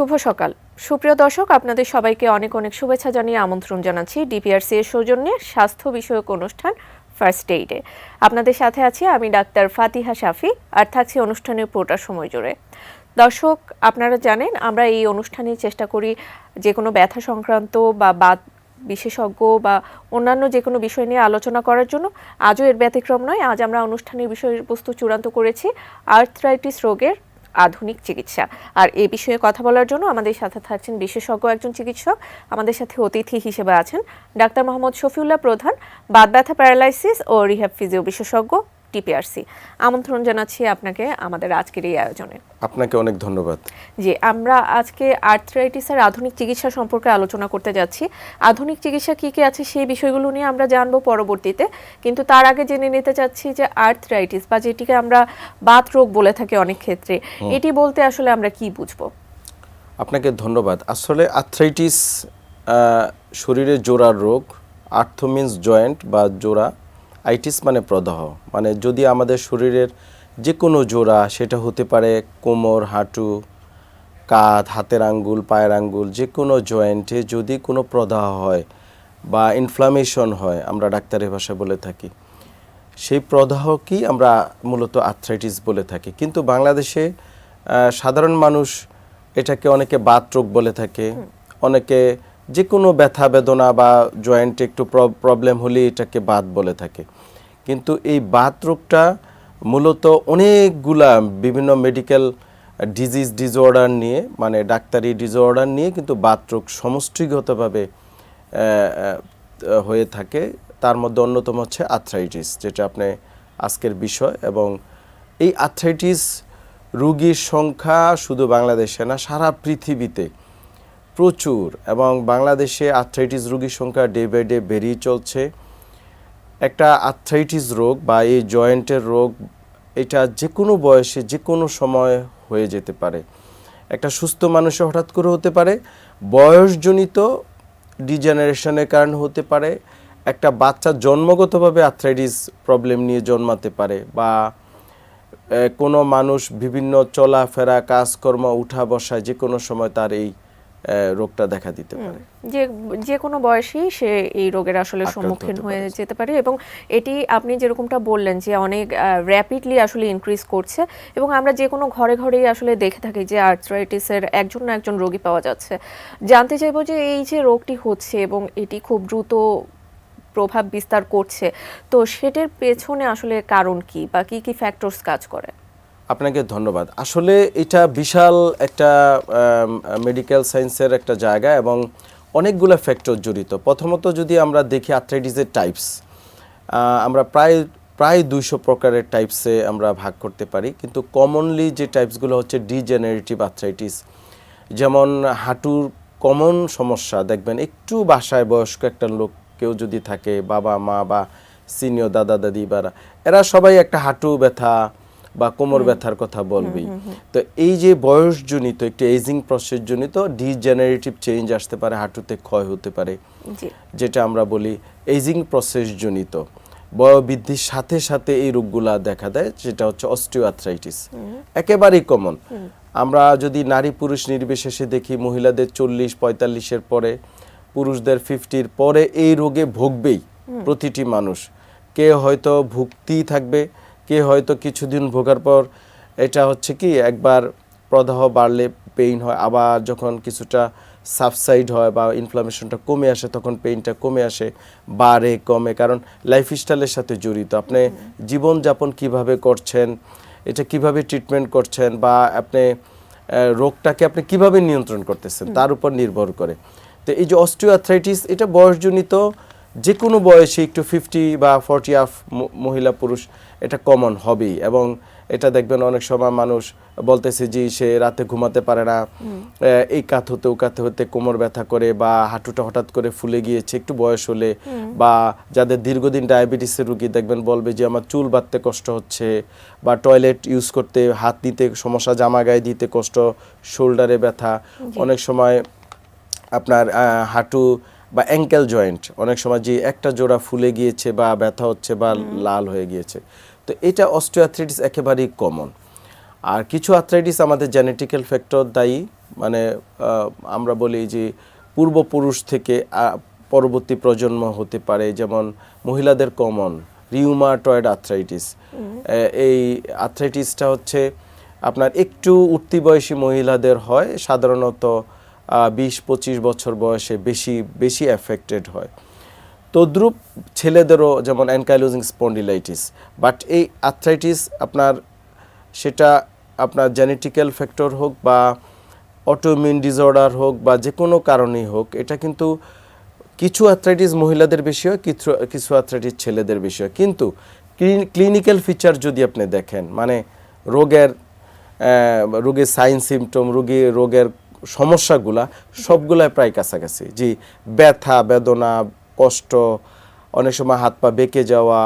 শুভ সকাল সুপ্রিয় দর্শক, আপনাদের সবাইকে অনেক অনেক শুভেচ্ছা জানিয়ে আমন্ত্রণ জানাচ্ছি ডিপিআরসি এর সৌজন্যে স্বাস্থ্য বিষয়ক অনুষ্ঠান ফার্স্ট এইডে। আপনাদের সাথে আছি আমি ডাক্তার ফাতিহা শাফি, আর থাকছি অনুষ্ঠানের পুরোটা সময় জুড়ে। দর্শক, আপনারা জানেন আমরা এই অনুষ্ঠানে চেষ্টা করি যে কোনো ব্যথা সংক্রান্ত বা বাত বিশেষজ্ঞ বা অন্যান্য যে কোনো বিষয় নিয়ে আলোচনা করার জন্য। আজও এর ব্যতিক্রম নয়। আজ আমরা অনুষ্ঠানের বিষয়বস্তু চূড়ান্ত করেছি আর্থ্রাইটিস রোগের আধুনিক চিকিৎসা। আর এই বিষয়ে কথা বলার জন্য আমাদের সাথে থাকছেন বিশেষজ্ঞ একজন চিকিৎসক। আমাদের সাথে অতিথি হিসেবে আছেন ডাক্তার মোহাম্মদ শফিউল্লাহ প্রধান, বাত ব্যথা, প্যারালাইসিস ও রিহ্যাব ফিজিও বিশেষজ্ঞ, টিপিআরসি। আমন্ত্রণ জানাচ্ছি আপনাকে আমাদের আজকের এই আয়োজনে। আপনাকে অনেক ধন্যবাদ। জি, আমরা আজকে আর্থ্রাইটিসের আধুনিক চিকিৎসা সম্পর্কে আলোচনা করতে যাচ্ছি। আধুনিক চিকিৎসা কী কী আছে সেই বিষয়গুলো নিয়ে আমরা জানবো পরবর্তীতে, কিন্তু তার আগে জেনে নিতে চাচ্ছি যে আর্থ্রাইটিস বা যেটিকে আমরা বাত রোগ বলে থাকি অনেক ক্ষেত্রে, এটি বলতে আসলে আমরা কি বুঝবো? আপনাকে ধন্যবাদ। আসলে আর্থ্রাইটিস শরীরের জোড়ার রোগ। আর্থো মিন্স জয়েন্ট বা জোড়া, আইটিস মানে প্রদাহ। মানে যদি আমাদের শরীরের যে কোনো জোড়া, সেটা হতে পারে কোমর, হাঁটু, কাঁধ, হাতের আঙ্গুল, পায়ের আঙ্গুল, যে কোনো জয়েন্টে যদি কোনো প্রদাহ হয় বা ইনফ্লামেশন হয়, আমরা ডাক্তারের ভাষায় বলে থাকি, সেই প্রদাহকেই আমরা মূলত আর্থ্রাইটিস বলে থাকি। কিন্তু বাংলাদেশে সাধারণ মানুষ এটাকে অনেকে বাত রোগ বলে থাকে, অনেকে যে কোনো ব্যথা বেদনা বা জয়েন্টে একটু প্রবলেম হলে এটাকে বাত বলে থাকে। কিন্তু এই বাত রোগটা মূলত অনেকগুলা বিভিন্ন মেডিকেল ডিসঅর্ডার নিয়ে, মানে ডাক্তারি ডিসঅর্ডার নিয়ে কিন্তু বাত রোগ সমষ্টিগতভাবে হয়ে থাকে। তার মধ্যে অন্যতম হচ্ছে আর্থ্রাইটিস, যেটা আপনি আজকের বিষয়। এবং এই আর্থ্রাইটিস রোগীর সংখ্যা শুধু বাংলাদেশে না, সারা পৃথিবীতে প্রচুর। এবং বাংলাদেশে আর্থ্রাইটিস রোগীর সংখ্যা ডে বাই ডে বেড়েই চলছে। একটা আর্থ্রাইটিস রোগ বা এই জয়েন্টের রোগ, এটা যে কোনো বয়সে যে কোনো সময় হয়ে যেতে পারে। একটা সুস্থ মানুষে হঠাৎ করে হতে পারে, বয়সজনিত ডিজেনারেশনের কারণে হতে পারে, একটা বাচ্চা জন্মগতভাবে আর্থ্রাইটিস প্রবলেম নিয়ে জন্মাতে পারে, বা কোনো মানুষ বিভিন্ন চলাফেরা, কাজকর্ম, উঠা বসায় যে কোনো সময় তার এই রোগটা দেখা দিতে পারে। যে কোনো বয়সেই সে এই রোগের আসলে সম্মুখীন হয়ে যেতে পারে। এবং এটি আপনি যেরকমটা বললেন যে অনেক র্যাপিডলি আসলে ইনক্রিজ করছে, এবং আমরা যে কোনো ঘরে ঘরেই আসলে দেখে থাকি যে আর্থ্রাইটিসের একজন না একজন রোগী পাওয়া যাচ্ছে। জানতে চাইবো যে এই যে রোগটি হচ্ছে এবং এটি খুব দ্রুত প্রভাব বিস্তার করছে, তো সেটার পেছনে আসলে কারণ কি বা কি কি ফ্যাক্টরস কাজ করে? আপনাকে ধন্যবাদ। আসলে এটা বিশাল একটা মেডিকেল সায়েন্সের একটা জায়গা এবং অনেকগুলো ফ্যাক্টর জড়িত। প্রথমত যদি আমরা দেখি আর্থ্রাইটিসের টাইপস, আমরা প্রায় 200 প্রকারের টাইপসে আমরা ভাগ করতে পারি। কিন্তু কমনলি যে টাইপসগুলো হচ্ছে ডিজেনারেটিভ আর্থ্রাইটিস। যেমন হাঁটুর কমন সমস্যা দেখবেন, একটু বাসায় বয়স্ক একটা লোক কেউ যদি থাকে, বাবা মা বা সিনিয়র দাদা দাদি, এরা সবাই একটা হাঁটু ব্যথা বা কোমর ব্যথার কথা বলবেই। তো এই যে বয়সজনিত একটি এজিং প্রসেস জনিত ডিজেনারেটিভ চেঞ্জ আসতে পারে, হাঁটুতে ক্ষয় হতে পারে, যেটা আমরা বলি এজিং প্রসেস জনিত। বয়োবৃদ্ধির সাথে সাথে এই রোগগুলা দেখা দেয়, যেটা হচ্ছে অস্টিওআর্থ্রাইটিস। একেবারেই কমন। আমরা যদি নারী পুরুষ নির্বিশেষে দেখি, মহিলাদের 40-45-এর পরে, পুরুষদের 50-র পরে এই রোগে ভুগবেই প্রতিটি মানুষ। কে হয়তো ভুগতেই থাকবে, কে হয়তো কিছুদিন ভোগার পর এটা হচ্ছে কি, একবার প্রদাহ বাড়লে পেইন হয়, আবার যখন কিছুটা সাবসাইড হয় বা ইনফ্লামেশনটা কমে আসে, তখন পেইনটা কমে আসে, বাড়ে কমে। কারণ লাইফস্টাইলের সাথে জড়িত। আপনি জীবনযাপন কিভাবে করছেন, এটা কিভাবে ট্রিটমেন্ট করছেন, বা আপনি রোগটাকে আপনি কিভাবে নিয়ন্ত্রণ করতেছেন, তার উপর নির্ভর করে। তো এই যে অস্টিওআর্থ্রাইটিস, এটা বয়সজনিত, যে কোনো বয়সে একটু 50 বা 40 আপ মহিলা পুরুষ এটা কমন হবেই। এবং এটা দেখবেন অনেক সময় মানুষ বলতেছে যে সে রাতে ঘুমাতে পারে না, এই কাত হতে ও কাতে হতে কোমর ব্যথা করে, বা হাঁটুটা হঠাৎ করে ফুলে গিয়েছে একটু বয়স হলে, বা যাদের দীর্ঘদিন ডায়াবেটিসের রোগী দেখবেন বলবে যে আমার চুল বাঁধতে কষ্ট হচ্ছে, বা টয়লেট ইউজ করতে, হাত দিতে সমস্যা, জামা গায়ে দিতে কষ্ট, শোল্ডারে ব্যথা, অনেক সময় আপনার হাঁটু বা অ্যাঙ্কেল জয়েন্ট অনেক সময় যে একটা জোড়া ফুলে গিয়েছে বা ব্যথা হচ্ছে বা লাল হয়ে গিয়েছে। তো এটা অস্টিওআর্থ্রাইটিস একেবারেই কমন। আর কিছু আর্থ্রাইটিস আমাদের জেনেটিক্যাল ফ্যাক্টর দায়ী, মানে আমরা বলি যে পূর্বপুরুষ থেকে পরবর্তী প্রজন্ম হতে পারে, যেমন মহিলাদের কমন রিউমাটয়েড আর্থ্রাইটিস। এই আর্থ্রাইটিসটা হচ্ছে আপনার একটু উঠতি বয়সী মহিলাদের হয়, সাধারণত 20-25 বছর বয়সে বেশি এফেক্টেড হয়। তদ্রূপ ছেলেদেরও যেমন অ্যানকাইলোজিং স্পন্ডিলাইটিস। বাট এই আর্থ্রাইটিস সেটা আপনার জেনেটিক্যাল ফ্যাক্টর হোক বা অটোইমিউন ডিসঅর্ডার হোক বা যে কোনো কারণেই হোক, এটা কিন্তু কিছু আর্থ্রাইটিস মহিলাদের বেশি হয়, কিছু আর্থ্রাইটিস ছেলেদের বেশি হয়। কিন্তু ক্লিনিক্যাল ফিচার যদি আপনি দেখেন, মানে রোগের সাইন সিমটম, রোগের সমস্যাগুলা সবগুলাই প্রায় কাছাকাছি। জি, ব্যথা বেদনা, কষ্ট, অনেক সময় হাত পা বেঁকে যাওয়া,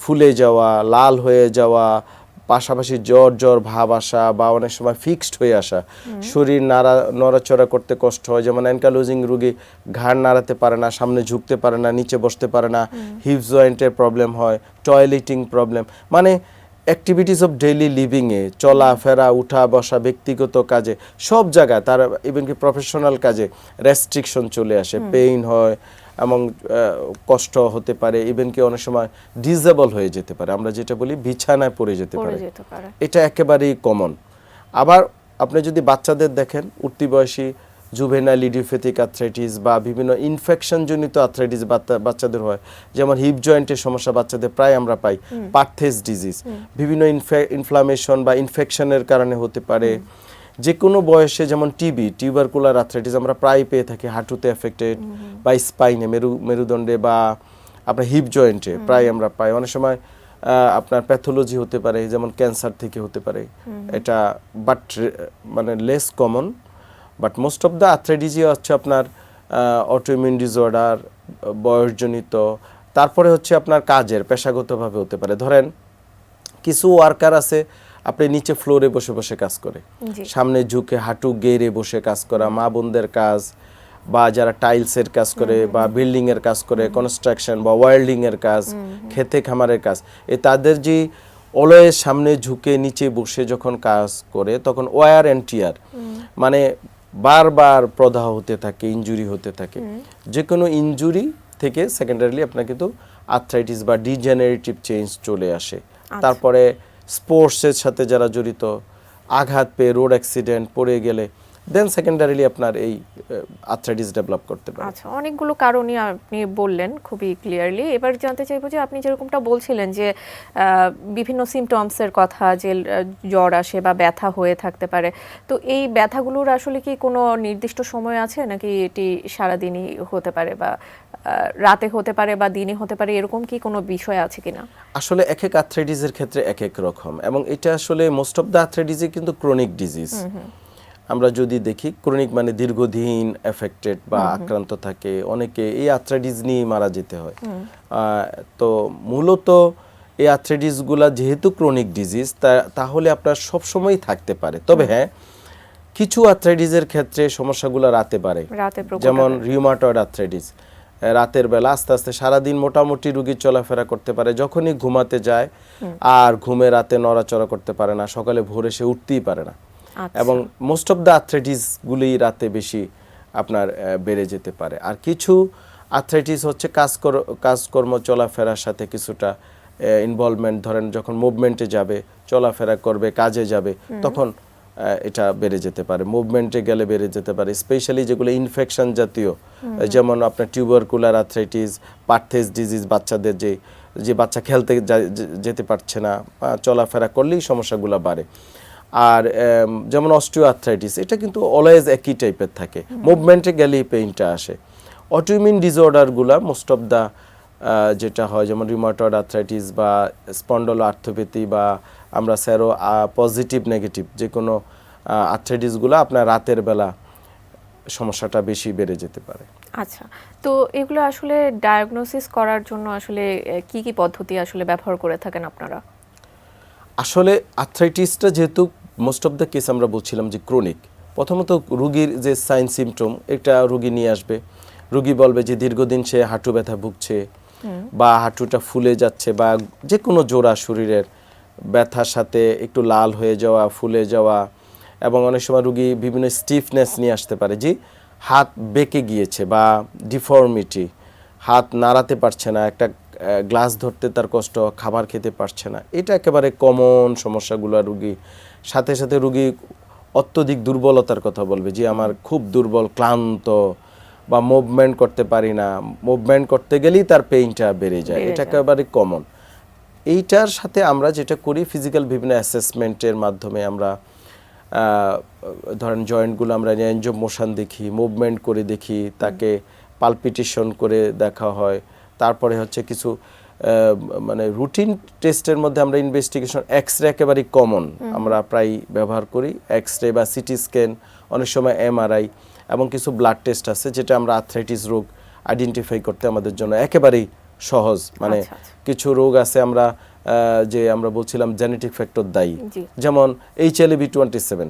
ফুলে যাওয়া, লাল হয়ে যাওয়া, পাশাপাশি জ্বর ভাব আসা বা অনেক সময় ফিক্সড হয়ে আসা, শরীর নড়াচড়া করতে কষ্ট হয়। যেমন অ্যানকাইলোজিং রোগী ঘাড় নাড়াতে পারে না, সামনে ঝুঁকতে পারে না, নিচে বসতে পারে না, হিপ জয়েন্টের প্রবলেম হয়, টয়লেটিং প্রবলেম, মানে অ্যাক্টিভিটিস অফ ডেইলি লিভিংয়ে, চলাফেরা, উঠা বসা, ব্যক্তিগত কাজে, সব জায়গায় তার ইভেন কি প্রফেশনাল কাজে রেস্ট্রিকশন চলে আসে, পেইন হয় এবং কষ্ট হতে পারে, ইভেন কি অনেক সময় ডিসেবল হয়ে যেতে পারে, আমরা যেটা বলি বিছানায় পড়ে যেতে পারে। এটা একেবারেই কমন। আবার আপনি যদি বাচ্চাদের দেখেন, উঠতি বয়সী জুভেনাইল ইডিওপ্যাথিক আর্থ্রাইটিস বা বিভিন্ন ইনফেকশন জনিত আর্থ্রাইটিস বাচ্চাদের হয়, যেমন হিপ জয়েন্টের সমস্যা বাচ্চাদের প্রায় আমরা পাই, পার্থেস ডিজিজ, বিভিন্ন ইনফ্লামেশন বা ইনফেকশনের কারণে হতে পারে। যে কোনো বয়সে, যেমন টিউবারকুলার আর্থ্রাইটিস আমরা প্রায় পেয়ে থাকি, হাঁটুতে এফেক্টেড বা স্পাইনে, মেরুদণ্ডে বা আপনার হিপ জয়েন্টে প্রায় আমরা পাই। অনেক সময় আপনার প্যাথোলজি হতে পারে, যেমন ক্যান্সার থেকে হতে পারে এটা, বাট মানে less common. But most of the আর্থ্রাইটিসই হচ্ছে আপনার অটোইমিউন ডিসঅর্ডার, বয়সজনিত। তারপরে হচ্ছে আপনার কাজের পেশাগতভাবে হতে পারে। ধরেন কিছু ওয়ার্কার আছে আপনি নিচে ফ্লোরে বসে বসে কাজ করে, সামনে ঝুঁকে হাঁটু গেড়ে বসে কাজ করা, মা বোনদের কাজ, বা যারা টাইলসের কাজ করে বা বিল্ডিং এর কাজ করে, কনস্ট্রাকশন বা ওয়েল্ডিং এর কাজ, খেতে খামারের কাজ, তাদের যে অলওয়েজ সামনে ঝুঁকে নিচে বসে যখন কাজ করে, তখন ওয়ার অ্যান্ড টিয়ার, মানে বারবার প্রদাহ হতে থাকে, ইনজুরি হতে থাকে। যে কোনো ইনজুরি থেকে সেকেন্ডারিলি আপনার কিন্তু আর্থ্রাইটিস বা ডিজেনারেটিভ চেঞ্জ চলে আসে। তারপরে স্পোর্টসের সাথে যারা জড়িত, আঘাত পেয়ে রোড অ্যাক্সিডেন্ট পড়ে গেলে, দেন সেকেন্ডারিলি আপনার এই আর্থ্রাইটিস ডেভেলপ করতে পারে। আচ্ছা, অনেকগুলো কারণই আপনি বললেন খুবই ক্লিয়ারলি। এবার জানতে চাইবো যে আপনি যেরকমটা বলছিলেন যে বিভিন্ন সিমটমসের কথা, যে জ্বর আসে বা ব্যথা হয়ে থাকতে পারে, তো এই ব্যথাগুলোর আসলে কি কোনো নির্দিষ্ট সময় আছে, নাকি এটি সারাদিনই হতে পারে বা রাতে হতে পারে বা দিনে হতে পারে, এরকম কি কোনো বিষয় আছে কিনা? আসলে এক এক আর্থ্রাইটিসের ক্ষেত্রে এক এক রকম, এবং এটা আসলে মোস্ট অফ দ্য আর্থ্রাইটিসই কিন্তু ক্রনিক ডিজিজ। আমরা যদি দেখি, ক্রনিক মানে দীর্ঘদিন এফেক্টেড বা আক্রান্ত থাকে, অনেকে এই আর্থ্রাইটিস নিয়ে মারা যেতে হয়। তো মূলত এই আর্থ্রাইটিসগুলা যেহেতু ক্রনিক ডিজিজ, তাহলে আপনার সবসময়ই থাকতে পারে। তবে হ্যাঁ, কিছু আর্থ্রাইটিসের ক্ষেত্রে সমস্যাগুলো রাতে বাড়ে, যেমন রিউমাটয়েড আর্থ্রাইটিস। রাতের বেলা আস্তে আস্তে সারাদিন মোটামুটি রোগী চলাফেরা করতে পারে, যখনই ঘুমাতে যায় আর ঘুমে রাতে নড়াচড়া করতে পারে না, সকালে ভোরে সে উঠতেই পারে না। এবং মোস্ট অফ দ্য আর্থ্রাইটিসগুলি রাতে বেশি আপনার বেড়ে যেতে পারে। আর কিছু আর্থ্রাইটিস হচ্ছে কাজকর্ম চলাফেরার সাথে কিছুটা ইনভলভমেন্ট, ধরেন যখন মুভমেন্টে যাবে, চলাফেরা করবে, কাজে যাবে, তখন এটা বেড়ে যেতে পারে। মুভমেন্টে গেলে বেড়ে যেতে পারে, স্পেশালি যেগুলো ইনফেকশন জাতীয়, যেমন আপনার টিউবারকুলার আর্থ্রাইটিস, পার্থেস ডিজিজ, বাচ্চাদের যে বাচ্চা খেলতে যেতে পারছে না, চলাফেরা করলেই সমস্যাগুলো বাড়ে। আর যেমন অস্টিও আর্থ্রাইটিস, এটা কিন্তু অলওয়েজ একই টাইপের থাকে, মুভমেন্টে গেলেই পেইনটা আসে। অটোইমিউন ডিসঅর্ডারগুলো মোস্ট অফ দ্য যেটা হয়, যেমন রিউমাটয়েড আর্থ্রাইটিস বা স্পন্ডলো আর্থোপ্যাথি বা আমরা সেরো পজিটিভ নেগেটিভ যে কোনো আর্থ্রাইটিসগুলো আপনার রাতের বেলা সমস্যাটা বেশি বেড়ে যেতে পারে। আচ্ছা, তো এগুলো আসলে ডায়াগনোসিস করার জন্য আসলে কি কি পদ্ধতি আসলে ব্যবহার করে থাকেন আপনারা? আসলে আর্থ্রাইটিসটা যেহেতু মোস্ট অফ দ্য কেস আমরা বলছিলাম যে ক্রনিক, প্রথমত রুগীর যে সাইন সিমটম, এটা রুগী নিয়ে আসবে। রুগী বলবে যে দীর্ঘদিন সে হাঁটু ব্যথা ভুগছে, বা হাঁটুটা ফুলে যাচ্ছে, বা যে কোনো জোড়া শরীরের ব্যথার সাথে একটু লাল হয়ে যাওয়া, ফুলে যাওয়া, এবং অনেক সময় রুগী বিভিন্ন স্টিফনেস নিয়ে আসতে পারে, জি হাত বেঁকে গিয়েছে বা ডিফর্মিটি, হাত নাড়াতে পারছে না, একটা গ্লাস ধরতে তার কষ্ট, খাবার খেতে পারছে না, এটা একেবারে কমন সমস্যাগুলো। রুগী সাথে সাথে রুগী অত্যধিক দুর্বলতার কথা বলবে, যে আমার খুব দুর্বল, ক্লান্ত, বা মুভমেন্ট করতে পারি না, মুভমেন্ট করতে গেলেই তার পেইনটা বেড়ে যায়, এটা একেবারে কমন। এইটার সাথে আমরা যেটা করি ফিজিক্যাল বিভিন্ন অ্যাসেসমেন্টের মাধ্যমে আমরা ধরেন জয়েন্টগুলো আমরা রেঞ্জ অফ মোশন দেখি, মুভমেন্ট করে দেখি, তাকে পালপিটেশন করে দেখা হয়। তারপরে হচ্ছে কিছু মানে রুটিন টেস্টের মধ্যে আমরা ইনভেস্টিগেশন, এক্সরে একেবারেই কমন, আমরা প্রায় ব্যবহার করি এক্সরে বা সিটি স্ক্যান, অনেক সময় এমআরআই, এবং কিছু ব্লাড টেস্ট আছে যেটা আমরা আর্থ্রাইটিস রোগ আইডেন্টিফাই করতে আমাদের জন্য একেবারেই সহজ। মানে কিছু রোগ আছে আমরা যে আমরা বলছিলাম জেনেটিক ফ্যাক্টর দায়ী, যেমন HLA-B27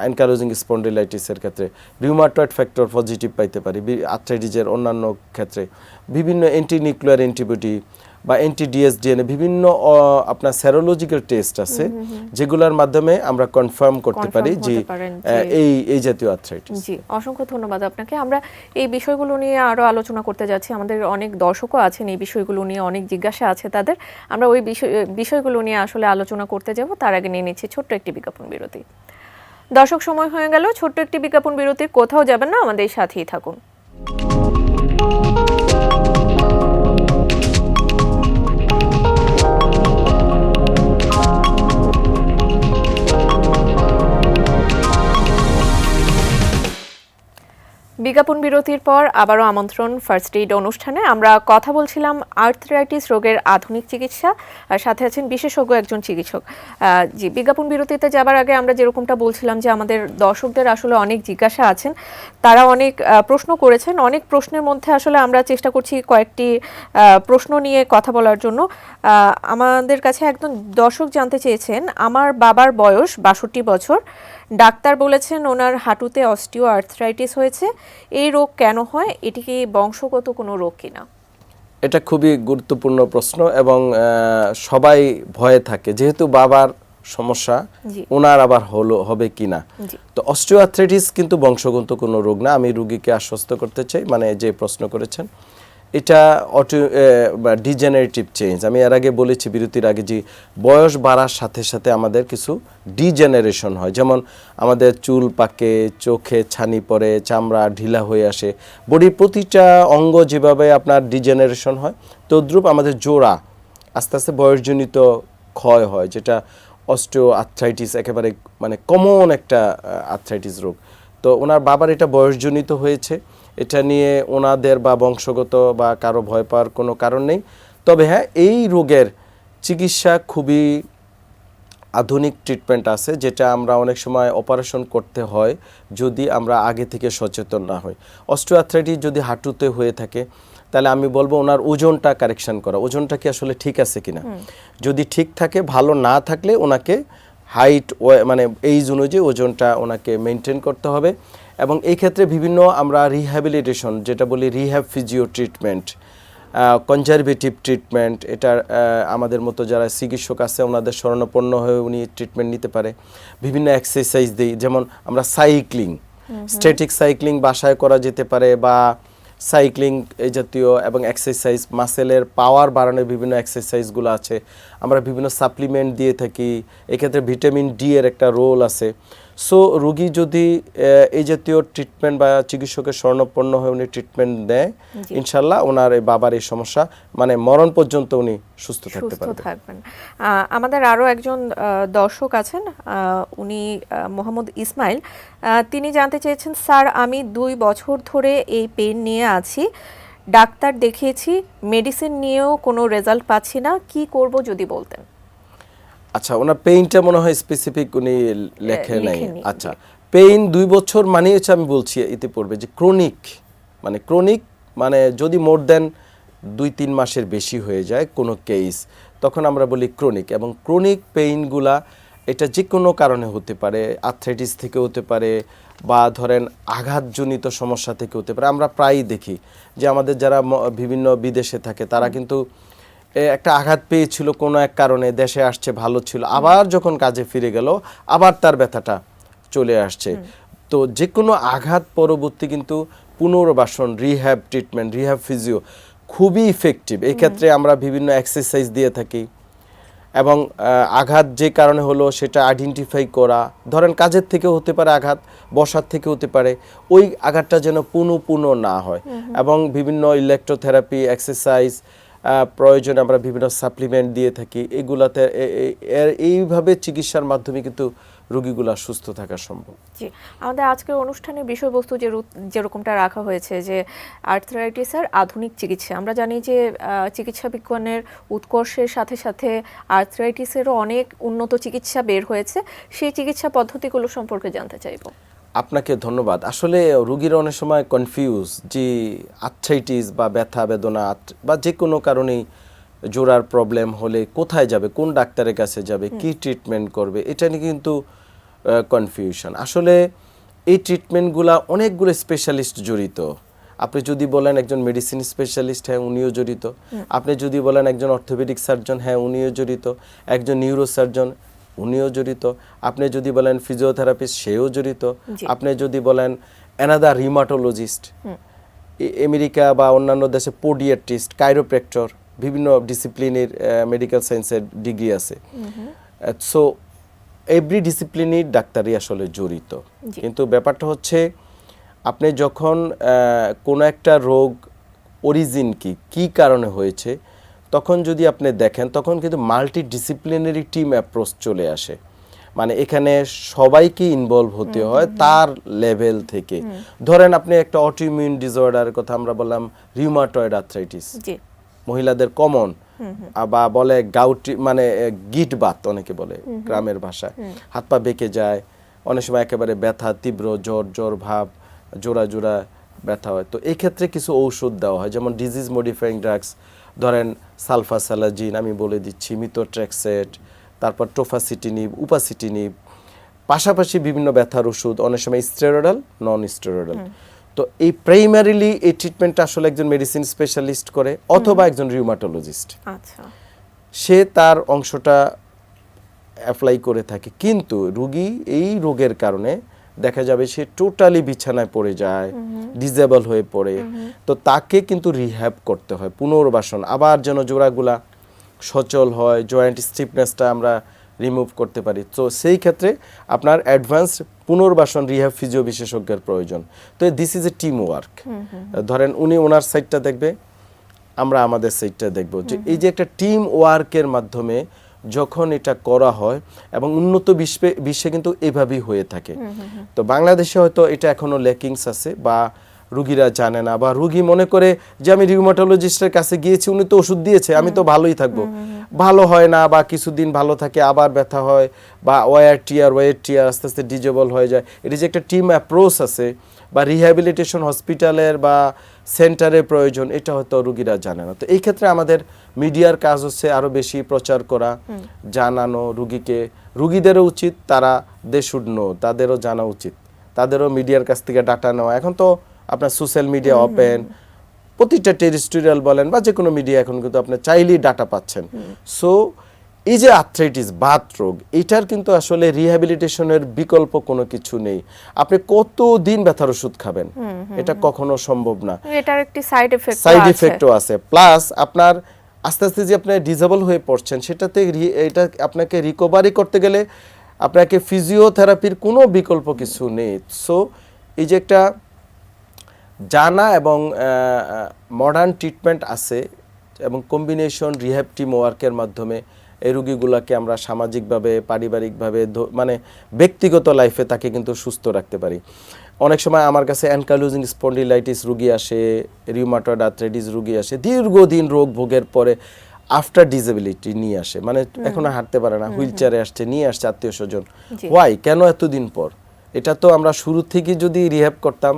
অ্যানকাইলোজিং স্পন্ডিলাইটিসের ক্ষেত্রে, রিউমাটয়েড ফ্যাক্টর পজিটিভ পাইতে পারি আর্থ্রাইটিসের অন্যান্য ক্ষেত্রে, বিভিন্ন অ্যান্টিনিউক্লিয়ার অ্যান্টিবডি বা অ্যান্টি-ডিএসডিএনএ, বিভিন্ন আপনার সেরোলজিক্যাল টেস্ট আছে যেগুলোর মাধ্যমে আমরা কনফার্ম করতে পারি যে এই জাতীয় আর্থ্রাইটিস। জি, অসংখ্য ধন্যবাদ আপনাকে। আমরা এই বিষয়গুলো নিয়ে আরো আলোচনা করতে যাচ্ছি, আমাদের অনেক দর্শকও আছেন এই বিষয়গুলো নিয়ে, অনেক জিজ্ঞাসা আছে তাদের, আমরা ওই বিষয়গুলো নিয়ে আসলে আলোচনা করতে যাব। তার আগে নিয়ে নিচ্ছি ছোট্ট একটি বিজ্ঞাপন বিরতি। দর্শক, সময় হয়ে গেল ছোট্ট একটি বিজ্ঞাপন বিরতির, কোথাও যাবেন না, আমাদের সাথেই থাকুন। বিজ্ঞাপন বিরতির পর আবারও আমন্ত্রণ ফার্স্ট এইড অনুষ্ঠানে। আমরা কথা বলছিলাম আর্থ্রাইটিস রোগের আধুনিক চিকিৎসা, আর সাথে আছেন বিশেষজ্ঞ একজন চিকিৎসক। জি, বিজ্ঞাপন বিরতিতে যাবার আগে আমরা যেরকমটা বলছিলাম যে আমাদের দর্শকদের আসলে অনেক জিজ্ঞাসা আছেন, তারা অনেক প্রশ্ন করেছেন। অনেক প্রশ্নের মধ্যে আসলে আমরা চেষ্টা করছি কয়েকটি প্রশ্ন নিয়ে কথা বলার জন্য। আমাদের কাছে একজন দর্শক জানতে চেয়েছেন, আমার বাবার বয়স 62 বছর, ডাক্তার বলেছেন ওনার হাঁটুতে অস্টিও আর্থ্রাইটিস হয়েছে, এই রোগ কেন হয়, এটি কি বংশগত কোনো রোগ কিনা? এটা খুবই গুরুত্বপূর্ণ প্রশ্ন এবং সবাই ভয়ে থাকে, যেহেতু বাবার সমস্যা ওনার আবার হবে কিনা। তো অস্টিওআর্থ্রাইটিস কিন্তু বংশগত কোনো রোগ না, আমি রোগীকে আশ্বস্ত করতে চাই, মানে যে প্রশ্ন করেছেন এটা ডিজেনারেটিভ চেঞ্জ। আমি এর আগে বলেছি বিরতির আগে যে বয়স বাড়ার সাথে সাথে আমাদের কিছু ডিজেনারেশন হয়, যেমন আমাদের চুল পাকে, চোখে ছানি পড়ে, চামড়া ঢিলা হয়ে আসে, বডির প্রতিটা অঙ্গ যেভাবে আপনার ডিজেনারেশন হয়, তদ্রূপ আমাদের জোড়া আস্তে আস্তে বয়সজনিত ক্ষয় হয়, যেটা অস্টিওআর্থ্রাইটিস একেবারে মানে কমন একটা আর্থ্রাইটিস রোগ। তো ওনার বাবার এটা বয়সজনিত হয়েছে, এটা নিয়ে ওনাদের বা বংশগত বা কারো ভয় পাওয়ার কোনো কারণ নেই। তবে হ্যাঁ, এই রোগের চিকিৎসা খুবই আধুনিক ট্রিটমেন্ট আছে, যেটা আমরা অনেক সময় অপারেশন করতে হয় যদি আমরা আগে থেকে সচেতন না হই। অস্টিওআর্থ্রাইটিস যদি হাঁটুতে হয়ে থাকে তাহলে আমি বলবো ওনার ওজনটা কারেকশন করা, ওজনটা কি আসলে ঠিক আছে কিনা, যদি ঠিক থাকে, ভালো না থাকলে ওনাকে হাইট মানে এইজ অনুযায়ী ওজনটা ওনাকে মেনটেন করতে হবে। এবং এই ক্ষেত্রে বিভিন্ন আমরা রিহ্যাবিলিটেশন যেটা বলি, rehab physio treatment, conservative treatment, এটা আমাদের মতো যারা চিকিৎসক আছে ওনাদের শরণাপন্ন হয়ে উনি ট্রিটমেন্ট নিতে পারে। বিভিন্ন এক্সারসাইজ দিই, যেমন আমরা সাইক্লিং, স্ট্যাটিক সাইক্লিং বাসায় করা যেতে পারে, বা সাইক্লিং এই জাতীয় এবং এক্সারসাইজ, মাসেলের পাওয়ার বাড়ানোর বিভিন্ন এক্সারসাইজগুলো আছে। আমরা বিভিন্ন সাপ্লিমেন্ট দিয়ে থাকি, এক্ষেত্রে ভিটামিন ডি এর একটা রোল আছে। সো রোগী যদি এই জাতীয় ট্রিটমেন্ট বা চিকিৎসকের শরণাপন্ন হয়ে উনি ট্রিটমেন্ট দেয়, ইনশাল্লাহ ওনার এই বাবার এই সমস্যা মানে মরণ পর্যন্ত উনি সুস্থ থাকবেন। আমাদের আরও একজন দর্শক আছেন, উনি মোহাম্মদ ইসমাইল, তিনি জানতে চেয়েছেন, স্যার আমি 2 বছর ধরে এই পেইন নিয়ে আছি, ডাক্তার দেখিয়েছি, মেডিসিন নিয়েও কোনো রেজাল্ট পাচ্ছি না, কি করব যদি বলতেন। আচ্ছা, ওনার পেইনটা মনে হয় স্পেসিফিক উনি লেখে নাই। আচ্ছা, পেইন 2 বছর মানে হচ্ছে, আমি বলছি ইতিপূর্বে যে ক্রনিক মানে যদি মোর দেন 2-3 মাসের বেশি হয়ে যায় কোনো কেস, তখন আমরা বলি ক্রনিক। এবং ক্রনিক পেইনগুলা এটা যে কোনো কারণে হতে পারে, আর্থ্রাইটিস থেকে হতে পারে, বা ধরেন আঘাতজনিত সমস্যা থেকে হতে পারে। আমরা প্রায়ই দেখি যে আমাদের যারা বিভিন্ন বিদেশে থাকে তারা কিন্তু একটা আঘাত পেয়েছিল কোনো এক কারণে, দেশে আসছে, ভালো ছিল, আবার যখন কাজে ফিরে গেল আবার তার ব্যথাটা চলে আসছে। তো যে কোনো আঘাত পরবর্তী কিন্তু পুনর্বাসন, রিহ্যাব ট্রিটমেন্ট, রিহ্যাব ফিজিও খুবই ইফেক্টিভ। এই ক্ষেত্রে আমরা বিভিন্ন এক্সারসাইজ দিয়ে থাকি এবং আঘাত যে কারণে হলো সেটা আইডেন্টিফাই করা, ধরেন কাজের থেকে হতে পারে আঘাত, বসার থেকে হতে পারে, ওই আঘাতটা যেন পুনঃ না হয় এবং বিভিন্ন ইলেকট্রোথেরাপি, এক্সারসাইজ, প্রয়োজনে আমরা বিভিন্ন সাপ্লিমেন্ট দিয়ে থাকি। এগুলাতে এইভাবে চিকিৎসার মাধ্যমে কিন্তু রোগীগুলা সুস্থ থাকা সম্ভব। জি, আমাদের আজকের অনুষ্ঠানের বিষয়বস্তু যেরকমটা রাখা হয়েছে যে আর্থ্রাইটিসের আধুনিক চিকিৎসা। আমরা জানি যে চিকিৎসা বিজ্ঞানের উৎকর্ষের সাথে সাথে আর্থ্রাইটিসেরও অনেক উন্নত চিকিৎসা বের হয়েছে। সেই চিকিৎসা পদ্ধতিগুলো সম্পর্কে জানতে চাইব। আপনাকে ধন্যবাদ। আসলে রোগীরা অনেক সময় কনফিউজ যে আর্থ্রাইটিস বা ব্যথা বেদনা বা যে কোনো কারণেই জোড়ার প্রবলেম হলে কোথায় যাবে, কোন ডাক্তারের কাছে যাবে, কি ট্রিটমেন্ট করবে, এটা নিয়ে কিন্তু কনফিউশন। আসলে এই ট্রিটমেন্টগুলা অনেকগুলো স্পেশালিস্ট জড়িত। আপনি যদি বলেন একজন মেডিসিন স্পেশালিস্ট, হ্যাঁ উনিও জড়িত। আপনি যদি বলেন একজন অর্থোপেডিক সার্জন, হ্যাঁ উনিও জড়িত। একজন নিউরো সার্জন, উনিও জড়িত। আপনি যদি বলেন ফিজিওথেরাপিস্ট, সেও জড়িত। আপনি যদি বলেন অ্যানাদার রিমাটোলজিস্ট, আমেরিকা বা অন্যান্য দেশে পোডিয়াট্রিস্ট, কাইরোপ্র্যাক্টর, বিভিন্ন ডিসিপ্লিনের মেডিকেল সায়েন্সের ডিগ্রি আছে। সো এভরি ডিসিপ্লিনের ডাক্তারই আসলে জড়িত। কিন্তু ব্যাপারটা হচ্ছে আপনি যখন কোনো একটা রোগ অরিজিন কি কারণে হয়েছে, তখন যদি আপনি দেখেন তখন কিন্তু মাল্টি ডিসিপ্লিনারি টিম অ্যাপ্রোচ চলে আসে। মানে এখানে সবাইকে ইনভলভ হতে হয় তার লেভেল থেকে। ধরেন আপনি একটা অটোইমিউন ডিসঅর্ডারের কথা আমরা বললাম, রিউমাটয়েড আর্থ্রাইটিস, মহিলাদের কমন, বা বলে গাউটি মানে গিট বাত অনেকে বলে গ্রামের ভাষায়, হাত পা বেঁকে যায়, অনেক সময় একেবারে ব্যথা, তীব্র জ্বর ভাব, জোড়া ব্যথা হয়। তো এই ক্ষেত্রে কিছু ঔষধ দেওয়া হয়, যেমন ডিজিজ মডিফাইং ড্রাগস, ধরেন সালফাসালাজিন আমি বলে দিচ্ছি, মিথোট্রেক্সেট, তারপর টোফাসিটিনিব, উপাসিটিনিব, পাশাপাশি বিভিন্ন ব্যথার ওষুধ, অনেক সময় স্টেরয়েডাল, নন স্টেরয়েডাল। তো এই প্রাইমারিলি এই ট্রিটমেন্টটা আসলে একজন মেডিসিন স্পেশালিস্ট করে অথবা একজন রিউমাটোলজিস্ট। আচ্ছা, সে তার অংশটা অ্যাপ্লাই করে থাকে। কিন্তু রোগী এই রোগের কারণে দেখা যাবে সে টোটালি বিছানায় পড়ে যায়, ডিসেবল হয়ে পড়ে। তো তাকে কিন্তু রিহ্যাব করতে হয়, পুনর্বাসন, আবার যেন জোড়াগুলা সচল হয়, জয়েন্ট স্টিফনেসটা আমরা রিমুভ করতে পারি। তো সেই ক্ষেত্রে আপনার অ্যাডভান্স পুনর্বাসন রিহ্যাব ফিজিও বিশেষজ্ঞের প্রয়োজন। তো this is a team work. ধরেন উনি ওনার সাইডটা দেখবে, আমরা আমাদের সাইডটা দেখব, যে এই যে একটা টিম ওয়ার্কের মাধ্যমে যখন এটা করা হয়, এবং উন্নত বিশ্বে কিন্তু এভাবেই হয়ে থাকে। তো বাংলাদেশে হয়তো এটা এখনো ল্যাকিংস আছে, বা রুগীরা জানে না, বা রুগী মনে করে যে আমি রিউমাটোলজিস্টের কাছে গিয়েছি, উনি তো ওষুধ দিয়েছে, আমি তো ভালোই থাকবো। ভালো হয় না, বা কিছুদিন ভালো থাকে, আবার ব্যথা হয়, বা ওয়ার টিয়ার আস্তে আস্তে ডিজেবল হয়ে যায়। এটি যে একটা টিম অ্যাপ্রোচ আছে, বা রিহ্যাবিলিটেশন হসপিটালের বা সেন্টারের প্রয়োজন, এটা হয়তো রুগীরা জানে না। তো এই ক্ষেত্রে আমাদের মিডিয়ার কাজ হচ্ছে আরো বেশি প্রচার করা, জানানো রুগীকে। রুগীদেরও উচিত, তারা দে শুড নো, তাদেরও জানা উচিত, তাদেরও মিডিয়ার কাছ থেকে ডাটা নেওয়া। এখন তো আপনার সোশ্যাল মিডিয়া ওপেন, প্রতিটা টেরিস্টোরিয়াল বলেন বা যে কোনো মিডিয়া এখন কিন্তু আপনি চাইলেই ডাটা পাচ্ছেন। সো এই যে আর্থ্রাইটিস, বাত রোগ, এটার কিন্তু আসলে রিহ্যাবিলিটেশনের বিকল্প কোনো কিছু নেই। আপনি কতদিন ব্যথার ওষুধ খাবেন, এটা কখনো সম্ভব না। এটার একটি সাইড ইফেক্টও আছে। প্লাস আপনার আস্তে আস্তে যে আপনি ডিসেবল হয়ে পড়ছেন, সেটাতে এটা আপনাকে রিকভারি করতে গেলে আপনাকে ফিজিওথেরাপির কোনো বিকল্প কিছু নেই। সো এই যে একটা জানা এবং মডার্ন ট্রিটমেন্ট আছে, এবং কম্বিনেশন রিহ্যাব টিম ওয়ার্কের মাধ্যমে এই রোগীগুলোকে আমরা সামাজিকভাবে, পারিবারিকভাবে, মানে ব্যক্তিগত লাইফে তাকে কিন্তু সুস্থ রাখতে পারি। অনেক সময় আমার কাছে অ্যানকাইলোজিং স্পন্ডিলাইটিস রোগী আসে, রিউমাটয়েড আর্থ্রাইটিস রোগী আসে, দীর্ঘদিন রোগ ভোগের পরে আফটার ডিসেবিলিটি নিয়ে আসে, মানে এখন হাঁটতে পারে না, হুইল চেয়ারে আসছে, নিয়ে আসছে আত্মীয় স্বজন। হোয়াই, কেন এতদিন পর? এটা তো আমরা শুরু থেকে যদি রিহ্যাব করতাম,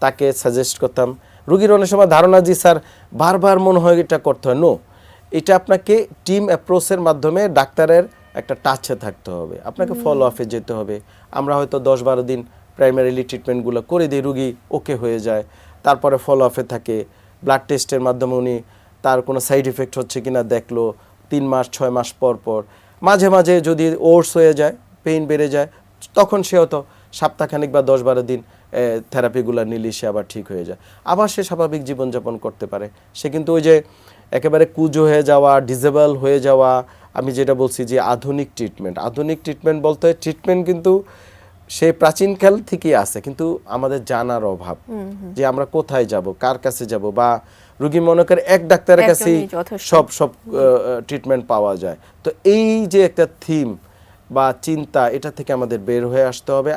তাকে সাজেস্ট করতাম, রোগীর অনেক সময় ধারণা যে স্যার বারবার মনে হয় এটা করতে হয়। নো, এটা আপনাকে টিম অ্যাপ্রোচের মাধ্যমে ডাক্তারের একটা টাচে থাকতে হবে, আপনাকে ফলো আপে যেতে হবে। আমরা হয়তো 10-12 দিন প্রাইমারিলি ট্রিটমেন্টগুলো করে দিই, রুগী ওকে হয়ে যায়, তারপরে ফলো আপে থাকে, ব্লাড টেস্টের মাধ্যমে উনি তার কোনো সাইড ইফেক্ট হচ্ছে কিনা দেখলো, 3 মাস 6 মাস পর পর। মাঝে মাঝে যদি ওর্স হয়ে যায়, পেইন বেড়ে যায়, তখন সে হয়তো সপ্তাহখানিক বা 10-12 দিন থেরাপিগুলো নিলে সে আবার ঠিক হয়ে যায়, আবার সে স্বাভাবিক জীবনযাপন করতে পারে। সে কিন্তু ওই যে একেবারে কুজো হয়ে যাওয়া, ডিসেবল হয়ে যাওয়া, আমি যেটা বলছি যে আধুনিক ট্রিটমেন্ট বলতে ট্রিটমেন্ট কিন্তু সে প্রাচীনকাল থেকেই আছে, কিন্তু আমাদের জানার অভাব যে আমরা কোথায় যাব, কার কাছে যাব, বা রোগী মনে করে এক ডাক্তারের কাছেই সব ট্রিটমেন্ট পাওয়া যায়। তো এই যে একটা থিম বা চিন্তা, এটা থেকে আমাদের বের হয়ে আসতে হবে।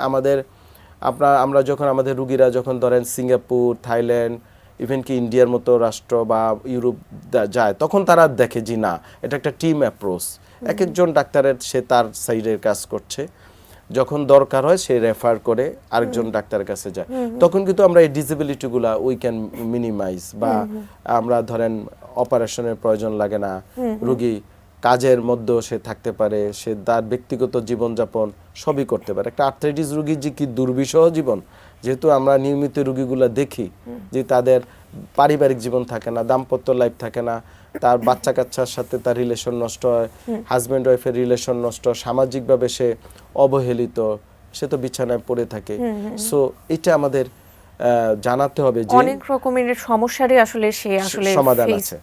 আমরা যখন আমাদের রুগীরা যখন ধরেন সিঙ্গাপুর, থাইল্যান্ড, ইভেন কি ইন্ডিয়ার মতো রাষ্ট্র বা ইউরোপ যায়, তখন তারা দেখে যে না, এটা একটা টিম অ্যাপ্রোচ, এক একজন ডাক্তারের সে তার সাইডের কাজ করছে, যখন দরকার হয় সে রেফার করে আরেকজন ডাক্তারের কাছে যায়। তখন কিন্তু আমরা এই ডিসেবিলিটিগুলা উই ক্যান মিনিমাইজ, বা আমরা ধরেন অপারেশনের প্রয়োজন লাগে না, রুগী কাজের মধ্যেও সে থাকতে পারে, সে তার ব্যক্তিগত জীবনযাপন সবই করতে পারে। একটা আর্থ্রাইটিস রুগীর যে কি দুর্বিষহ জীবন, যেহেতু আমরা নিয়মিত রুগীগুলা দেখি যে তাদের পারিবারিক জীবন থাকে না, দাম্পত্য লাইফ থাকে না, তার বাচ্চা কাচ্চার সাথে তার রিলেশন নষ্ট হয়, হাজব্যান্ড ওয়াইফের রিলেশন নষ্ট, সামাজিকভাবে সে অবহেলিত, সে তো বিছানায় পড়ে থাকে। সো এটা আমাদের জানাতে হবে যে অনেক রকমের সমস্যারই আসলে সমাধান আছে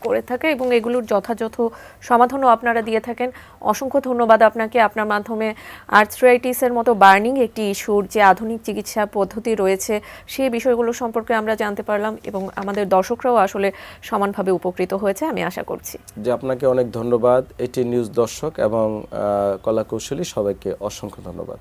করে থাকে, এবং এগুলোর যথাযথ সমাধানও আপনারা দিয়ে থাকেন। অসংখ্য ধন্যবাদ আপনাকে। আপনার মাধ্যমে আর্থ্রাইটিসের মতো বার্নিং একটি ইস্যুর যে আধুনিক চিকিৎসা পদ্ধতি রয়েছে সেই বিষয়গুলো সম্পর্কে আমরা জানতে পারলাম, এবং আমাদের দর্শকরাও আসলে সমানভাবে উপকৃত হয়েছে আমি আশা করছি। যে আপনাকে অনেক ধন্যবাদ, এটি নিউজ দর্শক এবং কলাকৌশলী সবাইকে অসংখ্য ধন্যবাদ।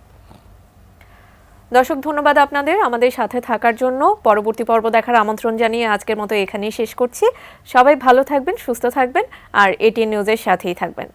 দর্শক ধন্যবাদ আপনাদের আমাদের সাথে থাকার জন্য। পরবর্তী পর্ব দেখার আমন্ত্রণ জানিয়ে আজকের মতো এখানেই শেষ করছি। সবাই ভালো থাকবেন, সুস্থ থাকবেন, আর এটিএন নিউজের সাথেই থাকবেন।